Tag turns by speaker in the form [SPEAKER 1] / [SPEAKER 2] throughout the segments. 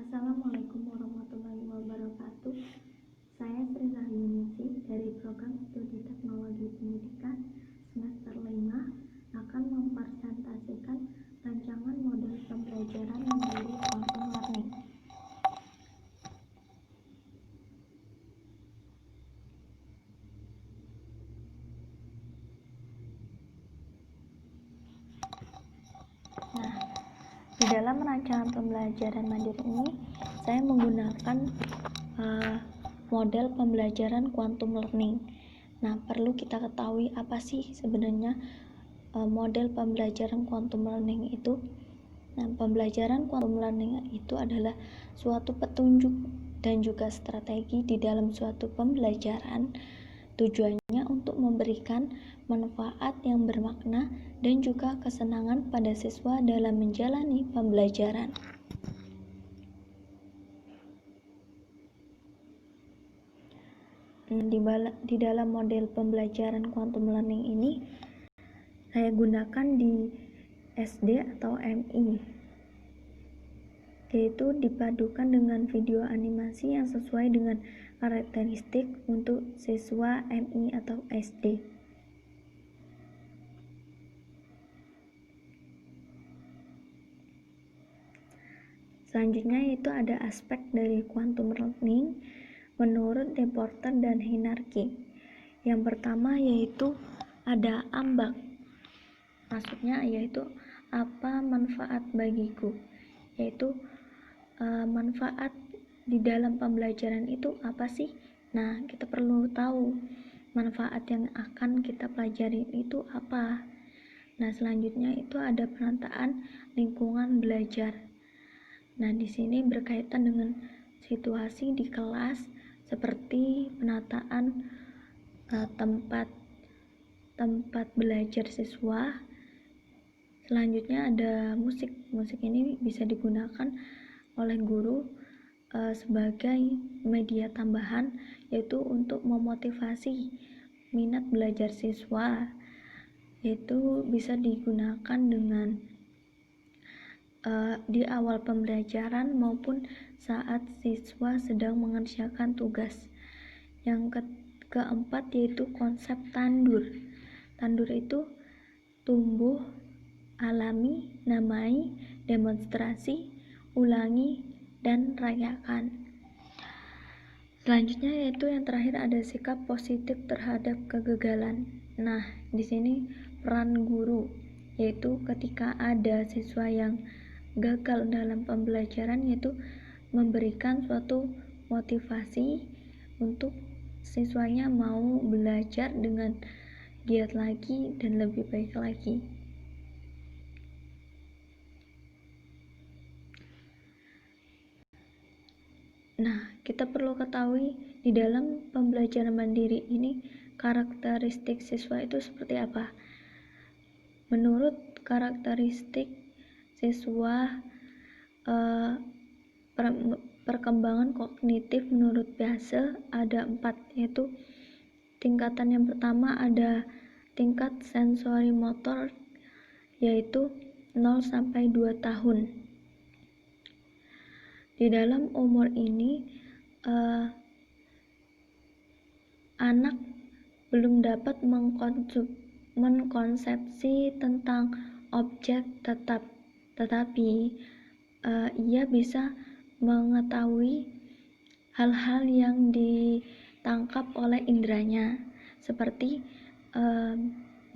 [SPEAKER 1] Assalamualaikum warahmatullahi wabarakatuh. Saya Sri Rahyunisi dari Program Studi Teknologi Pendidikan semester 5 akan mempresentasikan rancangan model pembelajaran mandiri quantum learning. Di dalam rancangan pembelajaran mandiri ini, saya menggunakan model pembelajaran quantum learning. Nah, perlu kita ketahui apa sih sebenarnya model pembelajaran quantum learning itu. Nah, pembelajaran quantum learning itu adalah suatu petunjuk dan juga strategi di dalam suatu pembelajaran. Tujuannya untuk memberikan manfaat yang bermakna dan juga kesenangan pada siswa dalam menjalani pembelajaran. Di dalam model pembelajaran quantum learning ini, saya gunakan di SD atau MI, yaitu dipadukan dengan video animasi yang sesuai dengan karakteristik untuk siswa MI atau SD. Selanjutnya itu ada aspek dari quantum learning menurut Deporter dan Hinarki. Yang pertama yaitu ada ambag. Maksudnya yaitu apa manfaat bagiku, yaitu manfaat di dalam pembelajaran itu apa sih? Nah, kita perlu tahu manfaat yang akan kita pelajari itu apa. Nah, selanjutnya itu ada penataan lingkungan belajar. Nah, di sini berkaitan dengan situasi di kelas seperti penataan tempat belajar siswa. Selanjutnya ada musik. Musik ini bisa digunakan oleh guru sebagai media tambahan, yaitu untuk memotivasi minat belajar siswa, yaitu bisa digunakan dengan di awal pembelajaran maupun saat siswa sedang mengerjakan tugas. Yang keempat yaitu konsep tandur. Tandur itu tumbuh, alami, namai, demonstrasi, ulangi, dan rayakan. Selanjutnya yaitu yang terakhir ada sikap positif terhadap kegagalan. Nah, di sini peran guru, yaitu ketika ada siswa yang gagal dalam pembelajaran, yaitu memberikan suatu motivasi untuk siswanya mau belajar dengan giat lagi dan lebih baik lagi. Nah, kita perlu ketahui di dalam pembelajaran mandiri ini karakteristik siswa itu seperti apa. Menurut karakteristik siswa, perkembangan kognitif menurut Piaget ada 4, yaitu tingkatan yang pertama ada tingkat sensori motor, yaitu 0 sampai 2 tahun. Di dalam umur ini anak belum dapat mengkonsepsi tentang objek tetap, tetapi ia bisa mengetahui hal-hal yang ditangkap oleh inderanya, seperti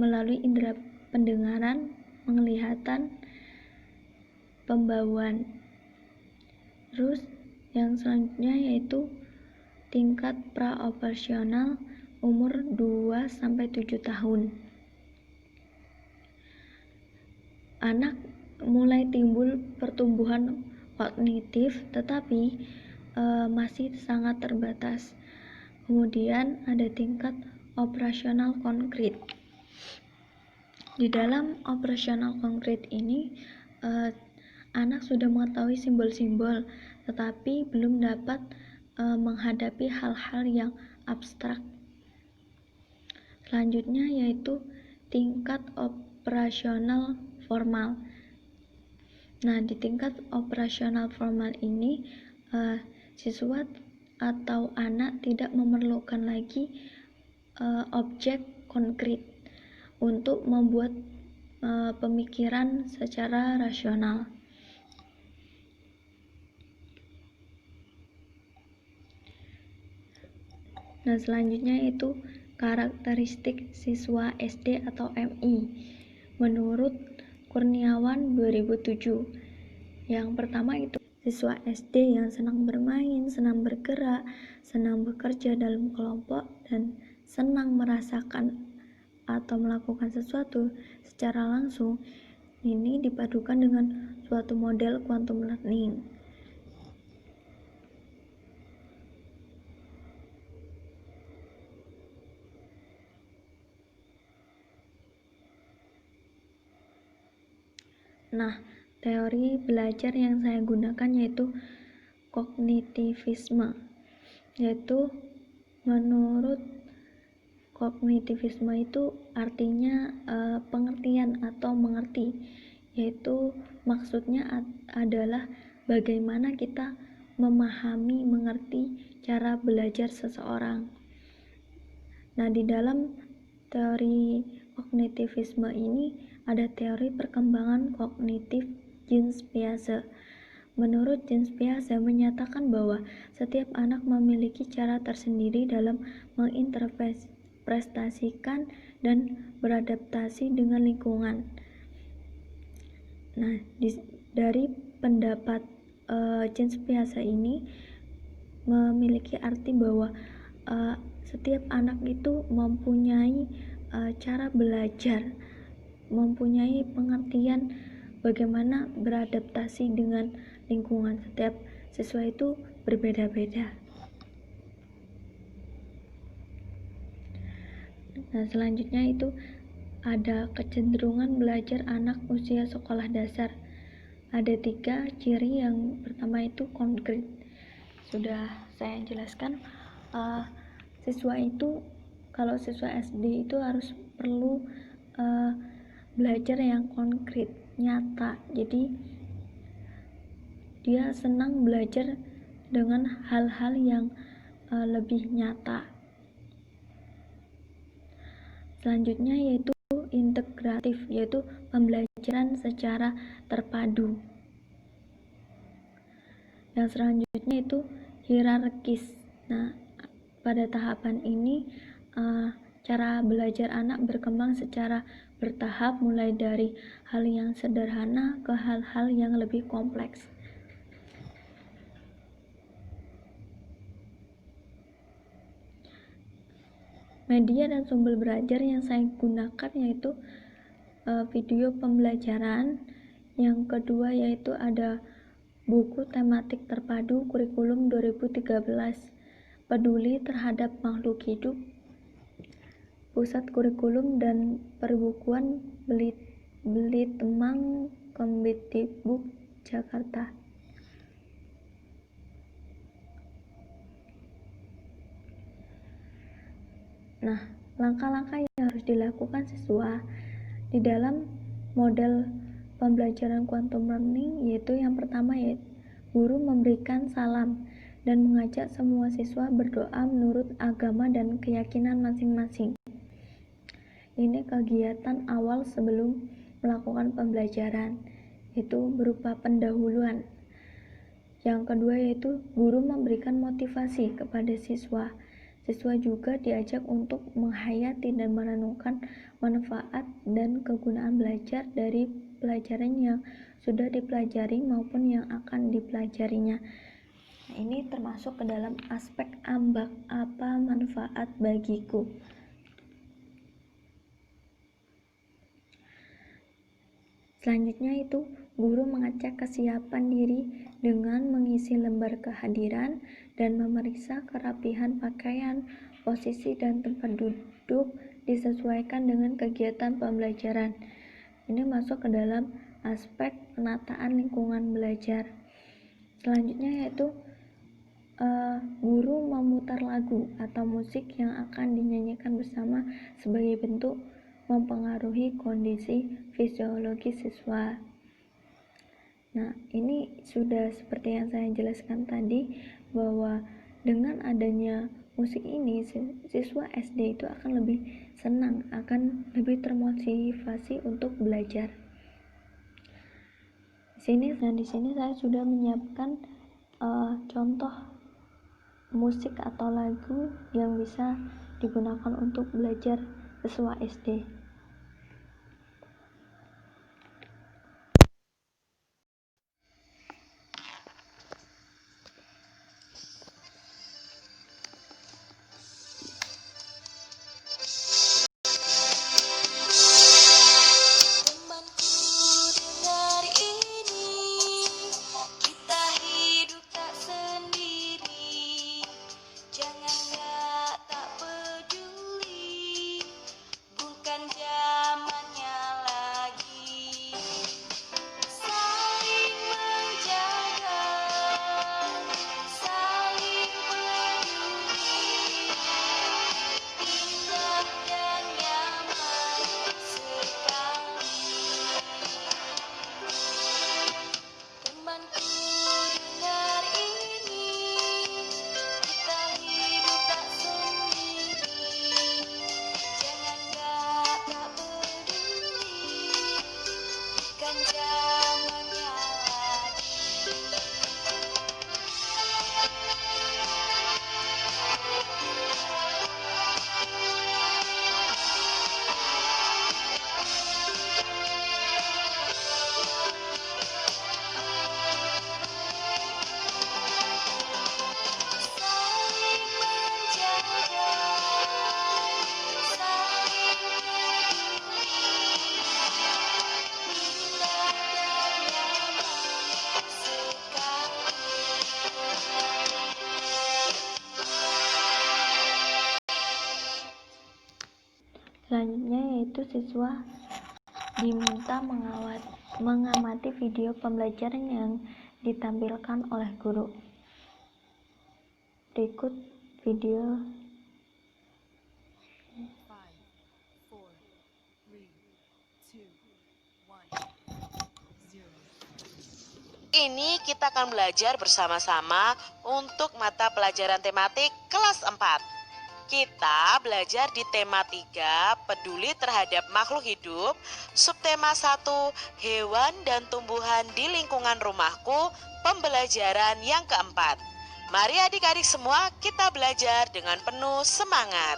[SPEAKER 1] melalui indera pendengaran, penglihatan, pembauan. Terus yang selanjutnya yaitu tingkat praoperasional umur 2 sampai 7 tahun. Anak mulai timbul pertumbuhan kognitif tetapi masih sangat terbatas. Kemudian ada tingkat operasional konkret. Di dalam operasional konkret ini anak sudah mengetahui simbol-simbol tetapi belum dapat menghadapi hal-hal yang abstrak. Selanjutnya yaitu tingkat operasional formal. Nah, di tingkat operasional formal ini, siswa atau anak tidak memerlukan lagi objek konkret untuk membuat pemikiran secara rasional. Nah, selanjutnya itu karakteristik siswa SD atau MI menurut Kurniawan 2007. Yang pertama itu siswa SD yang senang bermain, senang bergerak, senang bekerja dalam kelompok, dan senang merasakan atau melakukan sesuatu secara langsung. Ini dipadukan dengan suatu model quantum learning. Nah, teori belajar yang saya gunakan yaitu kognitivisme, yaitu menurut kognitivisme itu artinya pengertian atau mengerti, yaitu maksudnya adalah bagaimana kita memahami, mengerti cara belajar seseorang. Nah, di dalam teori kognitivisme ini ada teori perkembangan kognitif Jean Piaget. Menurut Jean Piaget menyatakan bahwa setiap anak memiliki cara tersendiri dalam menginterpretasikan dan beradaptasi dengan lingkungan. Nah, dari pendapat Jean Piaget ini memiliki arti bahwa setiap anak itu mempunyai cara belajar, mempunyai pengertian bagaimana beradaptasi dengan lingkungan. Setiap siswa itu berbeda-beda. Nah, selanjutnya itu ada kecenderungan belajar anak usia sekolah dasar. Ada 3 ciri. Yang pertama itu konkret. Sudah saya jelaskan, siswa itu, kalau siswa SD itu harus perlu belajar yang konkret, nyata. Jadi dia senang belajar dengan hal-hal yang lebih nyata. Selanjutnya yaitu integratif, yaitu pembelajaran secara terpadu. Yang selanjutnya itu hierarkis. Nah, pada tahapan ini cara belajar anak berkembang secara bertahap, mulai dari hal yang sederhana ke hal-hal yang lebih kompleks. Media dan sumber belajar yang saya gunakan yaitu video pembelajaran. Yang kedua yaitu ada buku tematik terpadu kurikulum 2013, peduli terhadap makhluk hidup, Pusat Kurikulum dan Perbukuan Belitemang Kemdikbud Jakarta. Nah, langkah-langkah yang harus dilakukan siswa di dalam model pembelajaran quantum learning yaitu yang pertama yaitu guru memberikan salam dan mengajak semua siswa berdoa menurut agama dan keyakinan masing-masing. Ini kegiatan awal sebelum melakukan pembelajaran, yaitu berupa pendahuluan. Yang kedua yaitu guru memberikan motivasi kepada siswa. Siswa juga diajak untuk menghayati dan merenungkan manfaat dan kegunaan belajar dari pelajaran yang sudah dipelajari maupun yang akan dipelajarinya. Nah, ini termasuk ke dalam aspek ambak, apa manfaat bagiku. Selanjutnya itu guru mengecek kesiapan diri dengan mengisi lembar kehadiran dan memeriksa kerapihan pakaian, posisi dan tempat duduk disesuaikan dengan kegiatan pembelajaran. Ini masuk ke dalam aspek penataan lingkungan belajar. Selanjutnya yaitu guru memutar lagu atau musik yang akan dinyanyikan bersama sebagai bentuk mempengaruhi kondisi fisiologis siswa. Nah, ini sudah seperti yang saya jelaskan tadi, bahwa dengan adanya musik ini siswa SD itu akan lebih senang, akan lebih termotivasi untuk belajar. Di sini saya sudah menyiapkan contoh musik atau lagu yang bisa digunakan untuk belajar siswa SD. Selanjutnya yaitu siswa diminta mengamati video pembelajaran yang ditampilkan oleh guru. Berikut video.
[SPEAKER 2] Ini kita akan belajar bersama-sama untuk mata pelajaran tematik kelas 4. Kita belajar di tema 3, peduli terhadap makhluk hidup, subtema 1, hewan dan tumbuhan di lingkungan rumahku, pembelajaran yang keempat. Mari adik-adik semua kita belajar dengan penuh semangat.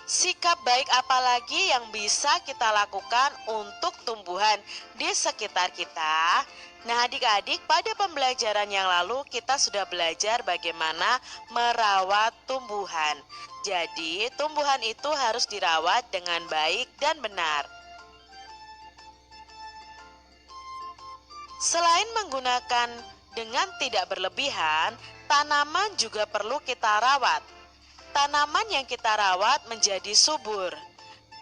[SPEAKER 2] Sikap baik apa lagi yang bisa kita lakukan untuk tumbuhan di sekitar kita? Nah adik-adik, pada pembelajaran yang lalu kita sudah belajar bagaimana merawat tumbuhan. Jadi tumbuhan itu harus dirawat dengan baik dan benar. Selain menggunakan dengan tidak berlebihan, tanaman juga perlu kita rawat. Tanaman yang kita rawat menjadi subur.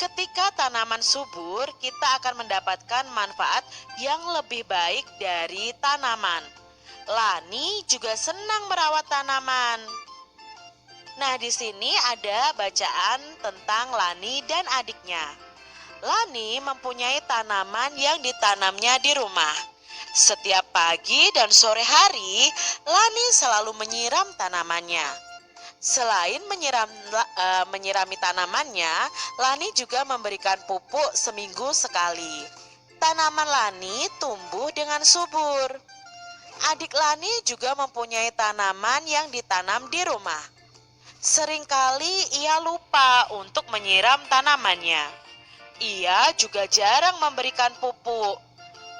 [SPEAKER 2] Ketika tanaman subur, kita akan mendapatkan manfaat yang lebih baik dari tanaman. Lani juga senang merawat tanaman. Nah, di sini ada bacaan tentang Lani dan adiknya. Lani mempunyai tanaman yang ditanamnya di rumah. Setiap pagi dan sore hari, Lani selalu menyiram tanamannya. Selain menyirami tanamannya, Lani juga memberikan pupuk seminggu sekali. Tanaman Lani tumbuh dengan subur. Adik Lani juga mempunyai tanaman yang ditanam di rumah. Seringkali ia lupa untuk menyiram tanamannya. Ia juga jarang memberikan pupuk.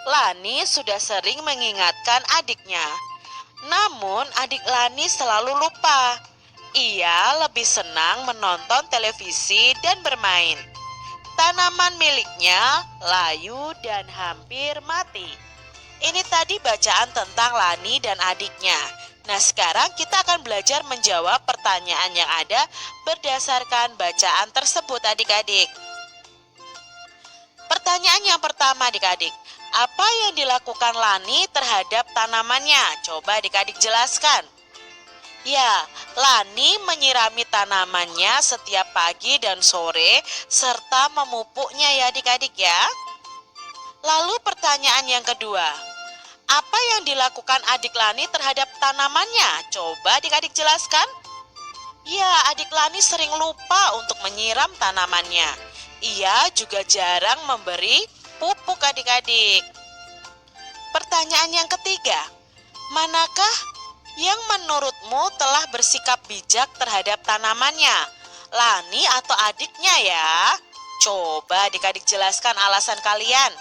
[SPEAKER 2] Lani sudah sering mengingatkan adiknya. Namun adik Lani selalu lupa. Ia lebih senang menonton televisi dan bermain. Tanaman miliknya layu dan hampir mati. Ini tadi bacaan tentang Lani dan adiknya. Nah, sekarang kita akan belajar menjawab pertanyaan yang ada berdasarkan bacaan tersebut adik-adik. Pertanyaan yang pertama adik-adik, apa yang dilakukan Lani terhadap tanamannya? Coba adik-adik jelaskan. Ya, Lani menyirami tanamannya setiap pagi dan sore serta memupuknya ya adik-adik ya. Lalu pertanyaan yang kedua, apa yang dilakukan adik Lani terhadap tanamannya? Coba adik-adik jelaskan. Ya, adik Lani sering lupa untuk menyiram tanamannya. Ia juga jarang memberi pupuk adik-adik. Pertanyaan yang ketiga, manakah yang menurutmu telah bersikap bijak terhadap tanamannya? Lani atau adiknya ya? Coba adik-adik jelaskan alasan kalian.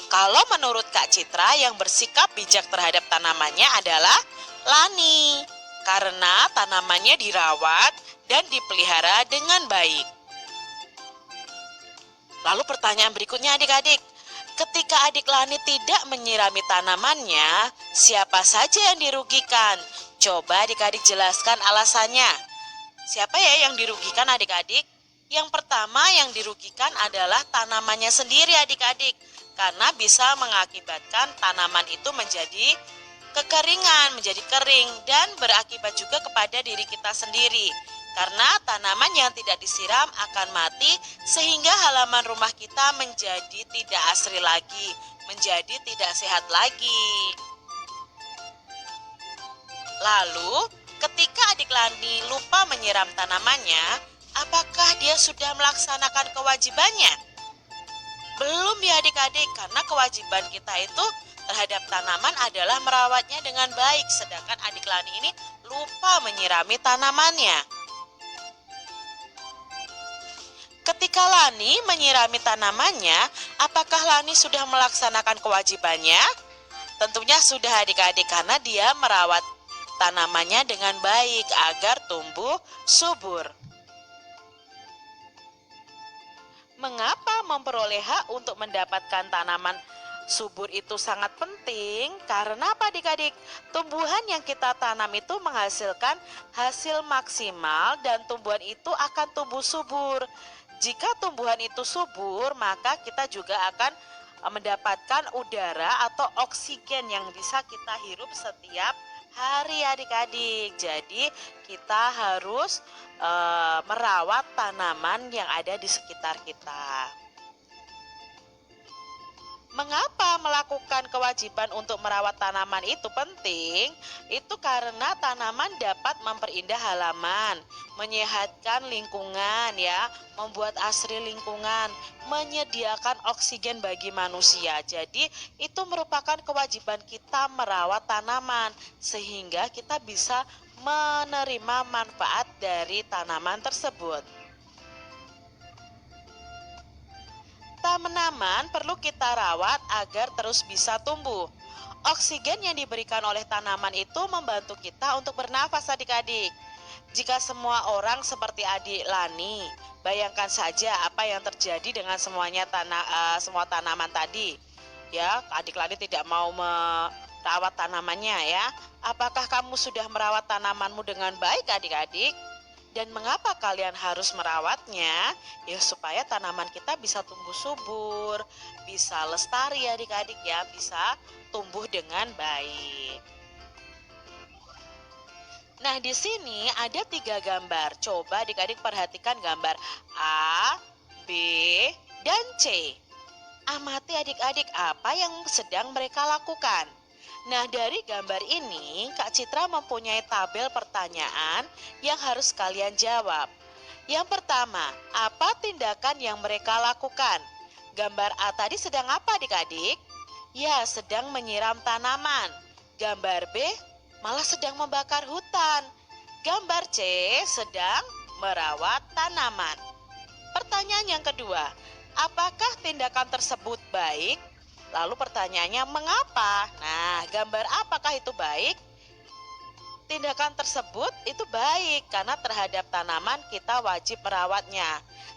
[SPEAKER 2] Kalau menurut Kak Citra yang bersikap bijak terhadap tanamannya adalah Lani. Karena tanamannya dirawat dan dipelihara dengan baik. Lalu pertanyaan berikutnya adik-adik. Ketika adik Lani tidak menyirami tanamannya, siapa saja yang dirugikan? Coba adik-adik jelaskan alasannya. Siapa ya yang dirugikan adik-adik? Yang pertama yang dirugikan adalah tanamannya sendiri adik-adik. Karena bisa mengakibatkan tanaman itu menjadi kekeringan, menjadi kering dan berakibat juga kepada diri kita sendiri. Karena tanaman yang tidak disiram akan mati sehingga halaman rumah kita menjadi tidak asri lagi, menjadi tidak sehat lagi. Lalu, ketika adik Lani lupa menyiram tanamannya, apakah dia sudah melaksanakan kewajibannya? Belum ya adik-adik, karena kewajiban kita itu terhadap tanaman adalah merawatnya dengan baik, sedangkan adik Lani ini lupa menyirami tanamannya. Ketika Lani menyirami tanamannya, apakah Lani sudah melaksanakan kewajibannya? Tentunya sudah adik-adik, karena dia merawat tanamannya dengan baik agar tumbuh subur. Mengapa memperoleh hak untuk mendapatkan tanaman subur itu sangat penting? Karena apa adik-adik? Tumbuhan yang kita tanam itu menghasilkan hasil maksimal dan tumbuhan itu akan tumbuh subur. Jika tumbuhan itu subur, maka kita juga akan mendapatkan udara atau oksigen yang bisa kita hirup setiap hari adik-adik. Jadi kita harus merawat tanaman yang ada di sekitar kita. Mengapa melakukan kewajiban untuk merawat tanaman itu penting? Itu karena tanaman dapat memperindah halaman, menyehatkan lingkungan ya, membuat asri lingkungan, menyediakan oksigen bagi manusia. Jadi itu merupakan kewajiban kita merawat tanaman sehingga kita bisa menerima manfaat dari tanaman tersebut. Tanaman perlu kita rawat agar terus bisa tumbuh. Oksigen yang diberikan oleh tanaman itu membantu kita untuk bernafas adik-adik. Jika semua orang seperti adik Lani, bayangkan saja apa yang terjadi dengan semua tanaman tadi. Ya, adik Lani tidak mau merawat tanamannya ya. Apakah kamu sudah merawat tanamanmu dengan baik adik-adik? Dan mengapa kalian harus merawatnya? Ya supaya tanaman kita bisa tumbuh subur, bisa lestari adik-adik ya, bisa tumbuh dengan baik. Nah di sini ada 3 gambar. Coba adik-adik perhatikan gambar A, B, dan C. Amati adik-adik apa yang sedang mereka lakukan. Nah dari gambar ini Kak Citra mempunyai tabel pertanyaan yang harus kalian jawab. Yang pertama, apa tindakan yang mereka lakukan? Gambar A tadi sedang apa adik-adik? Ya, sedang menyiram tanaman. Gambar B malah sedang membakar hutan. Gambar C sedang merawat tanaman. Pertanyaan yang kedua, apakah tindakan tersebut baik? Lalu pertanyaannya mengapa? Nah, gambar apakah itu baik? Tindakan tersebut itu baik karena terhadap tanaman kita wajib merawatnya.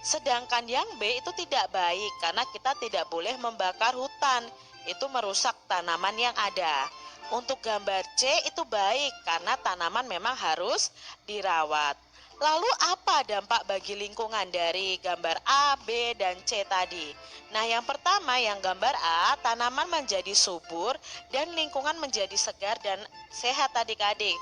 [SPEAKER 2] Sedangkan yang B itu tidak baik karena kita tidak boleh membakar hutan. Itu merusak tanaman yang ada. Untuk gambar C itu baik karena tanaman memang harus dirawat. Lalu apa dampak bagi lingkungan dari gambar A, B, dan C tadi? Nah, yang pertama yang gambar A, tanaman menjadi subur dan lingkungan menjadi segar dan sehat adik-adik.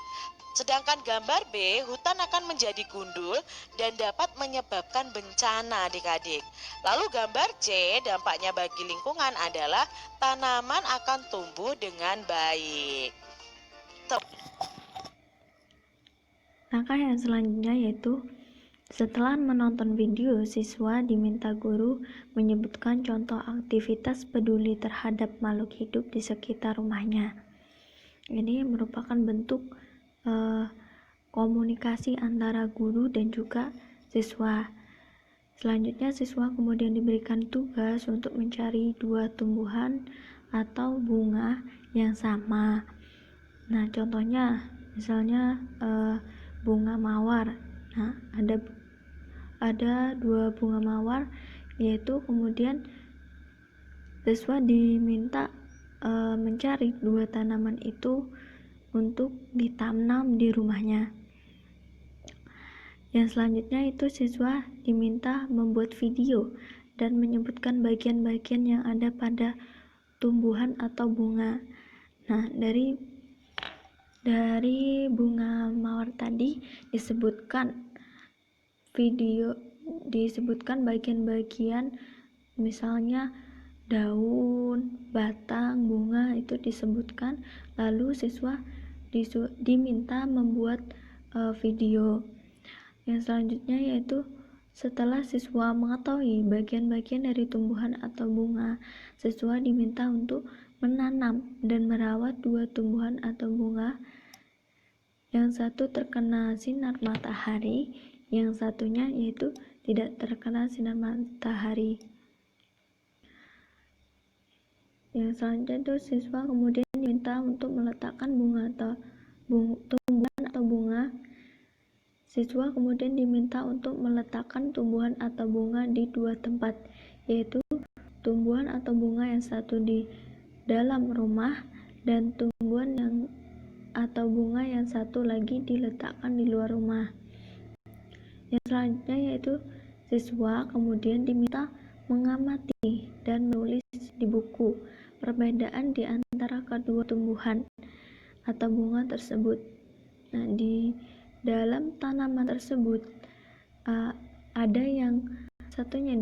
[SPEAKER 2] Sedangkan gambar B, hutan akan menjadi gundul dan dapat menyebabkan bencana adik-adik. Lalu gambar C, dampaknya bagi lingkungan adalah tanaman akan tumbuh dengan baik.
[SPEAKER 1] Langkah yang selanjutnya yaitu setelah menonton video, siswa diminta guru menyebutkan contoh aktivitas peduli terhadap makhluk hidup di sekitar rumahnya. Ini merupakan bentuk komunikasi antara guru dan juga siswa. Selanjutnya, siswa kemudian diberikan tugas untuk mencari dua tumbuhan atau bunga yang sama. Nah, contohnya misalnya bunga mawar. Nah, ada dua bunga mawar, yaitu kemudian siswa diminta mencari dua tanaman itu untuk ditanam di rumahnya. Yang selanjutnya itu siswa diminta membuat video dan menyebutkan bagian-bagian yang ada pada tumbuhan atau bunga. Nah, dari bunga mawar tadi disebutkan bagian-bagian, misalnya daun, batang, bunga itu disebutkan, lalu siswa diminta membuat video. Yang selanjutnya yaitu setelah siswa mengetahui bagian-bagian dari tumbuhan atau bunga, siswa diminta untuk menanam dan merawat dua tumbuhan atau bunga. Yang satu terkena sinar matahari, yang satunya yaitu tidak terkena sinar matahari. Yang selanjutnya itu siswa kemudian diminta untuk meletakkan tumbuhan atau bunga. Siswa kemudian diminta untuk meletakkan tumbuhan atau bunga di dua tempat, yaitu tumbuhan atau bunga yang satu di dalam rumah dan tumbuhan atau bunga yang satu lagi diletakkan di luar rumah. Yang selanjutnya yaitu siswa kemudian diminta mengamati dan menulis di buku perbedaan di antara kedua tumbuhan atau bunga tersebut. Nah, di dalam tanaman tersebut ada yang satunya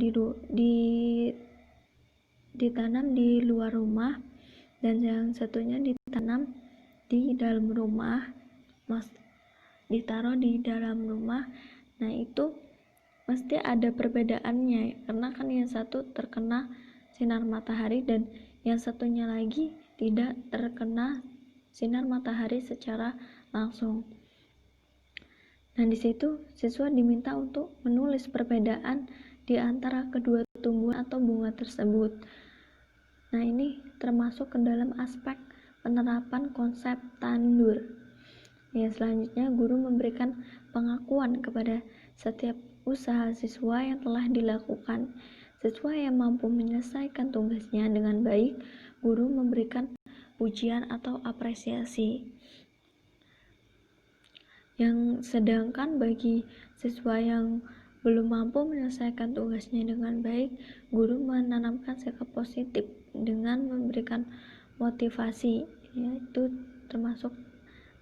[SPEAKER 1] ditanam di luar rumah dan yang satunya ditanam di dalam rumah, ditaruh di dalam rumah. Nah, itu mesti ada perbedaannya karena kan yang satu terkena sinar matahari dan yang satunya lagi tidak terkena sinar matahari secara langsung. Nah, di situ siswa diminta untuk menulis perbedaan di antara kedua tumbuhan atau bunga tersebut. Nah, ini termasuk ke dalam aspek penerapan konsep tandur. Yang selanjutnya, guru memberikan pengakuan kepada setiap usaha siswa yang telah dilakukan. Siswa yang mampu menyelesaikan tugasnya dengan baik, guru memberikan pujian atau apresiasi. Yang sedangkan bagi siswa yang belum mampu menyelesaikan tugasnya dengan baik, guru menanamkan sikap positif dengan memberikan motivasi, yaitu termasuk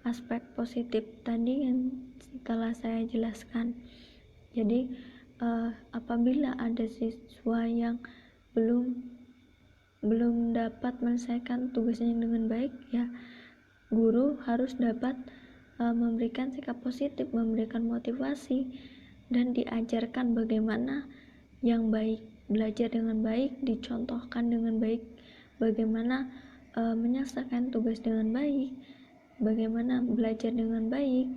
[SPEAKER 1] aspek positif tadi yang telah saya jelaskan. Jadi apabila ada siswa yang belum dapat menyelesaikan tugasnya dengan baik, ya guru harus dapat memberikan sikap positif, memberikan motivasi dan diajarkan bagaimana yang baik, belajar dengan baik, dicontohkan dengan baik bagaimana menyelesaikan tugas dengan baik, bagaimana belajar dengan baik.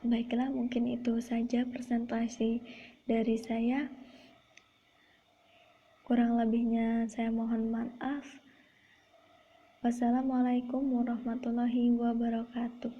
[SPEAKER 1] Baiklah, mungkin itu saja presentasi dari saya. Kurang lebihnya saya mohon maaf. Wassalamualaikum warahmatullahi wabarakatuh.